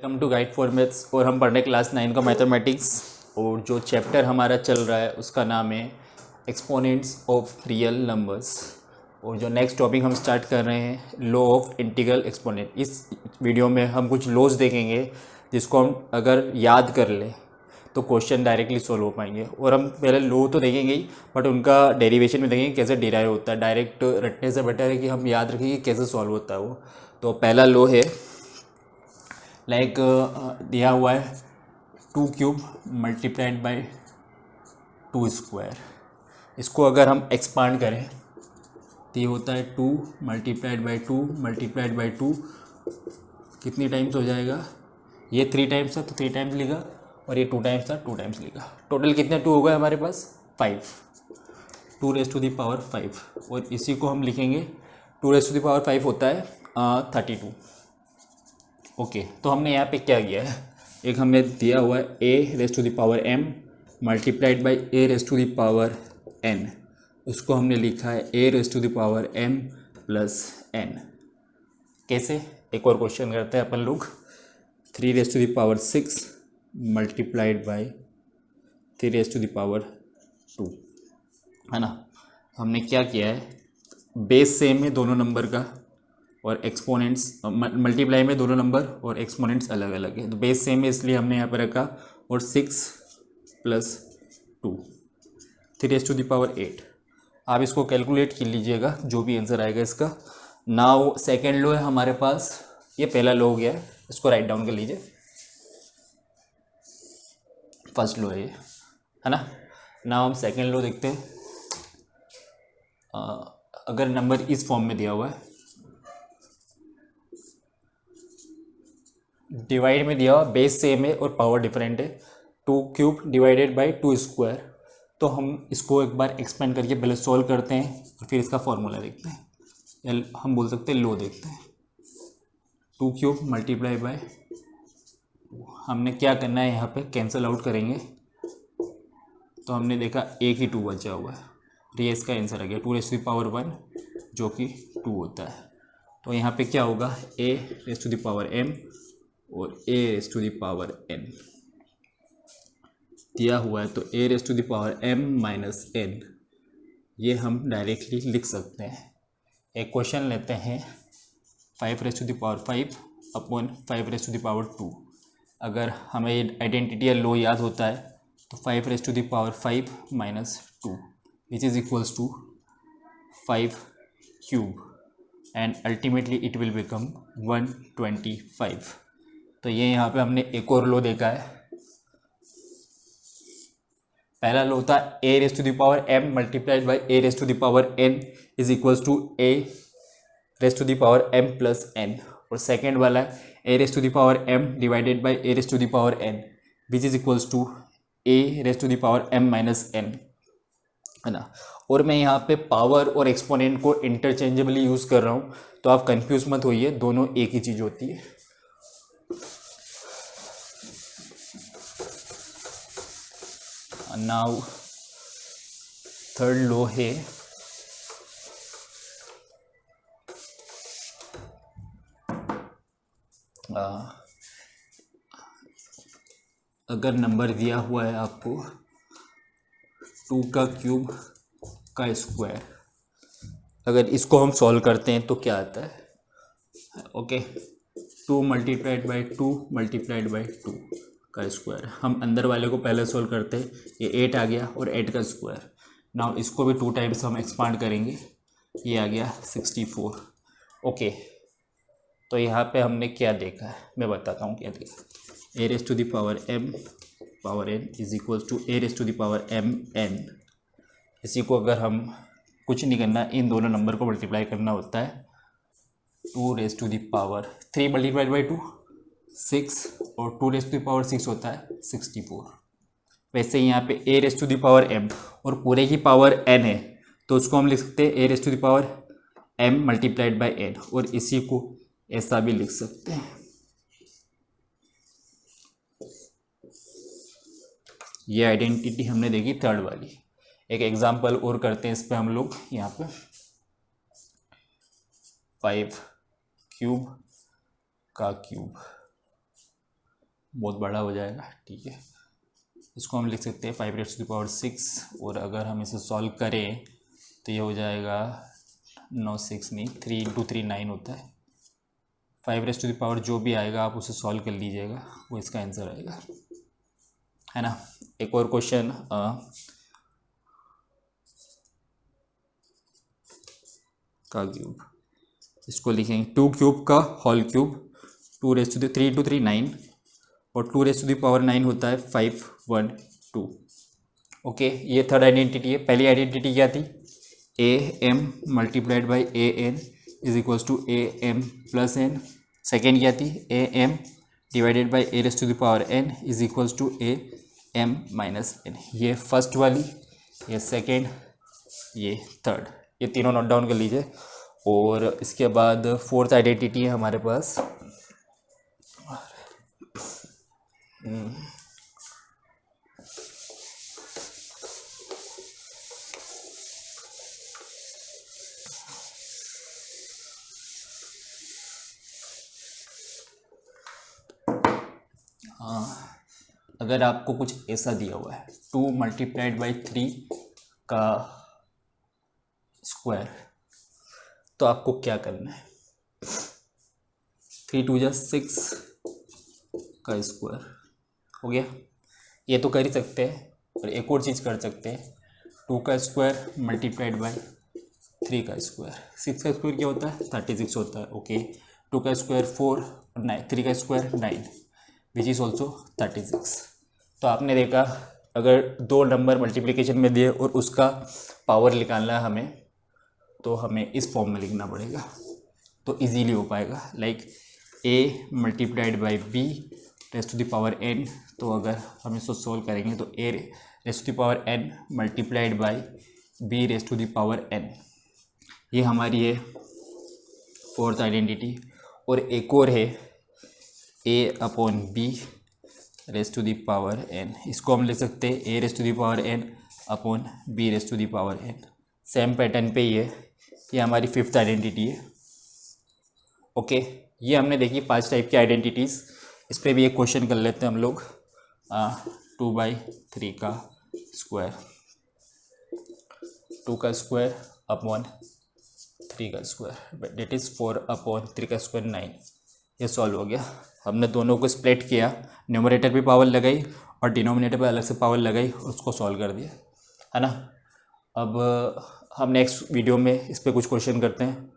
Welcome to guide for maths. और हम पढ़ रहे क्लास 9 का मैथमेटिक्स, और जो चैप्टर हमारा चल रहा है उसका नाम है एक्सपोनेंट्स ऑफ रियल नंबर्स। और जो नेक्स्ट टॉपिक हम स्टार्ट कर रहे हैं, लॉ ऑफ इंटीग्रल एक्सपोनेंट। इस वीडियो में हम कुछ लॉज देखेंगे जिसको हम अगर याद कर लें तो क्वेश्चन डायरेक्टली सॉल्व हो पाएंगे। और हम पहले लॉ तो देखेंगे ही, बट उनका डेरिवेशन भी देखेंगे कैसे डिराइव होता है। डायरेक्ट रटने से बेटर है कि हम याद रखें कि कैसे सॉल्व होता है वो। तो पहला लॉ है, लाइक दिया हुआ है 2 क्यूब मल्टीप्लाइड बाई 2 स्क्वायर। इसको अगर हम एक्सपांड करें तो ये होता है 2 मल्टीप्लाइड बाई 2 मल्टीप्लाइड बाई 2। कितनी टाइम्स हो जाएगा? ये 3 टाइम्स था तो 3 टाइम्स लिखा, और ये 2 टाइम्स था 2 टाइम्स लिखा। टोटल कितने 2 हो गए हमारे पास? 5। 2 रेज़ टू द पावर 5। और इसी को हम लिखेंगे 2 रेज़ टू द पावर 5 होता है 32। ओके, तो हमने यहाँ पे क्या किया है, एक हमने दिया हुआ है a raise to the power m multiplied by a raise to the power n। उसको हमने लिखा है a raise to the power m plus n। कैसे? एक और क्वेश्चन करते हैं अपन लोग। 3 raise to the power 6 multiplied by 3 raise to the power 2, है ना। हमने क्या किया है, बेस सेम है दोनों नंबर का, और एक्सपोनेंट्स मल्टीप्लाई में दोनों नंबर और एक्सपोनेंट्स अलग अलग है। तो बेस सेम है इसलिए हमने यहाँ पर रखा, और 6 plus 2 3 raise to the power 8। आप इसको कैलकुलेट कर लीजिएगा जो भी आंसर आएगा इसका। नाउ सेकेंड लो है हमारे पास, ये पहला लो हो गया है, इसको राइट डाउन कर लीजिए। फर्स्ट लो है ये, है ना। नाउ हम सेकेंड लो देखते हैं। अगर नंबर इस फॉर्म में दिया हुआ है, डिवाइड में दिया हुआ, बेस सेम है और पावर डिफरेंट है, 2 क्यूब डिवाइडेड बाई 2 स्क्वायर। तो हम इसको एक बार एक्सपेंड करके पहले सॉल्व करते हैं और फिर इसका फॉर्मूला देखते हैं, या हम बोल सकते हैं लो देखते हैं। 2 क्यूब मल्टीप्लाई बाय, हमने क्या करना है यहाँ पे, कैंसिल आउट करेंगे। तो हमने देखा एक ही 2 बचा हुआ है, तो ये इसका आंसर आ गया 2 रेज़ टू द पावर 1 जो कि 2 होता है। तो यहाँ पे क्या होगा, a raise to the power m और a raise to the power n दिया हुआ है। तो a raise to the power m minus n, ये हम डायरेक्टली लिख सकते हैं। एक क्वेश्चन लेते हैं, 5 raise to the power 5 upon 5 raise to the power 2। अगर हमें आइडेंटिटी या लो याद होता है तो 5 raise to the power 5 minus 2 which is equals to 5 cube, and ultimately it will become 125। तो ये यहाँ पे हमने एक और लो देखा है। पहला लो होता है a raise to the power m multiplied by a raise to the power n is equals to a raise to the power m plus n। और सेकेंड वाला है a raise to the power m divided by a raise to the power n which is equals to a raise to the power m minus n, है ना। और मैं यहाँ पे power और एक्सपोनेंट को इंटरचेंजेबली यूज़ कर रहा हूँ, तो आप कंफ्यूज मत होइए, दोनों एक ही चीज़ होती है। नाउ थर्ड लो है, अगर नंबर दिया हुआ है आपको 2 का क्यूब का स्क्वायर, अगर इसको हम सॉल्व करते हैं तो क्या आता है, okay 2 multiplied by 2 multiplied by 2 का स्क्वायर। हम अंदर वाले को पहले सॉल्व करते हैं, ये 8 आ गया और 8 का स्क्वायर। नाउ इसको भी 2 टाइम्स हम एक्सपांड करेंगे, ये आ गया 64। ओके, तो यहाँ पे हमने क्या देखा है, मैं बताता हूँ क्या देखा। a raise to the power m power n is equals to a raise to the power m n। इसी को अगर हम कुछ नहीं करना, इन दोनों नंबर को मल्टीप्लाई करना होता है। 2 raise to the power 3 multiplied by 2 6, और 2 रेज़ टू द पावर 6 होता है 64। वैसे ही यहाँ पे a raise to the power m और पूरे की पावर n है, तो उसको हम लिख सकते हैं a raise to the power m multiplied by n, और इसी को ऐसा भी लिख सकते हैं। ये आइडेंटिटी हमने देखी थर्ड वाली। एक एग्जांपल और करते हैं इस पे हम लोग। यहाँ पे 5 क्यूब का क्यूब बहुत बड़ा हो जाएगा, ठीक है। इसको हम लिख सकते हैं 5 रेज़ टू द पावर 6, और अगर हम इसे सॉल्व करें तो ये हो जाएगा 9 6 नहीं 3 इंटू 3 9 होता है। 5 रेज़ टू द पावर जो भी आएगा आप उसे सॉल्व कर लीजिएगा, वो इसका आंसर आएगा, है ना। एक और क्वेश्चन का क्यूब, इसको लिखेंगे 2 क्यूब का whole cube, 2 raise to the 3 into 3 9, और 2 रेज़ टू द पावर 9 होता है 5 1 2। ओके, ये थर्ड आइडेंटिटी है। पहली आइडेंटिटी क्या थी, A M multiplied by A N is equals to A M plus N. Second क्या थी, A M divided by A raise to the power N is equals to A M minus N. ये first वाली, ये second, ये third, ये तीनों note down कर लीजिए। और इसके बाद फोर्थ आइडेंटिटी है हमारे पास, अगर आपको कुछ ऐसा दिया हुआ है 2 मल्टीप्लाइड बाई 3 का स्क्वायर, तो आपको क्या करना है, 3 2 6 का स्क्वायर हो गया। ये तो कर ही सकते हैं, और एक और चीज़ कर सकते हैं, 2 का स्क्वायर मल्टीप्लाइड बाई 3 का स्क्वायर। 6 का स्क्वायर क्या होता है, 36 होता है। ओके, 2 का स्क्वायर 4 और 9, 3 का स्क्वायर 9 विच इज़ ऑल्सो 36। तो आपने देखा, अगर दो नंबर मल्टीप्लिकेशन में दिए और उसका पावर निकालना है हमें, तो हमें इस फॉर्म में लिखना पड़ेगा, तो इजीली हो पाएगा। Like A multiplied by B raise to the power n, तो अगर हम इसको सोल्व करेंगे तो A raise to the power n multiplied by B raise to the power n, ये हमारी है फोर्थ आइडेंटिटी। और एक और है A upon B raise to the power n, इसको हम लिख सकते हैं A raise to the power n upon B raise to the power N. Same pattern पे ही है, ये हमारी फिफ्थ आइडेंटिटी है। ओके, ये हमने देखी 5 टाइप की आइडेंटिटीज़। इस पर भी एक क्वेश्चन कर लेते हैं हम लोग, 2/3 का स्क्वायर, 2 का स्क्वायर अपॉन 3 का स्क्वायर, डेट इज़ 4/3 का स्क्वायर 9। ये सॉल्व हो गया। हमने दोनों को स्प्लिट किया, न्यूमरेटर पे पावर लगाई और डिनोमिनेटर पे अलग से पावर लगाई और उसको सॉल्व कर दिया, है ना। अब हम नेक्स्ट वीडियो में इस पर कुछ क्वेश्चन करते हैं।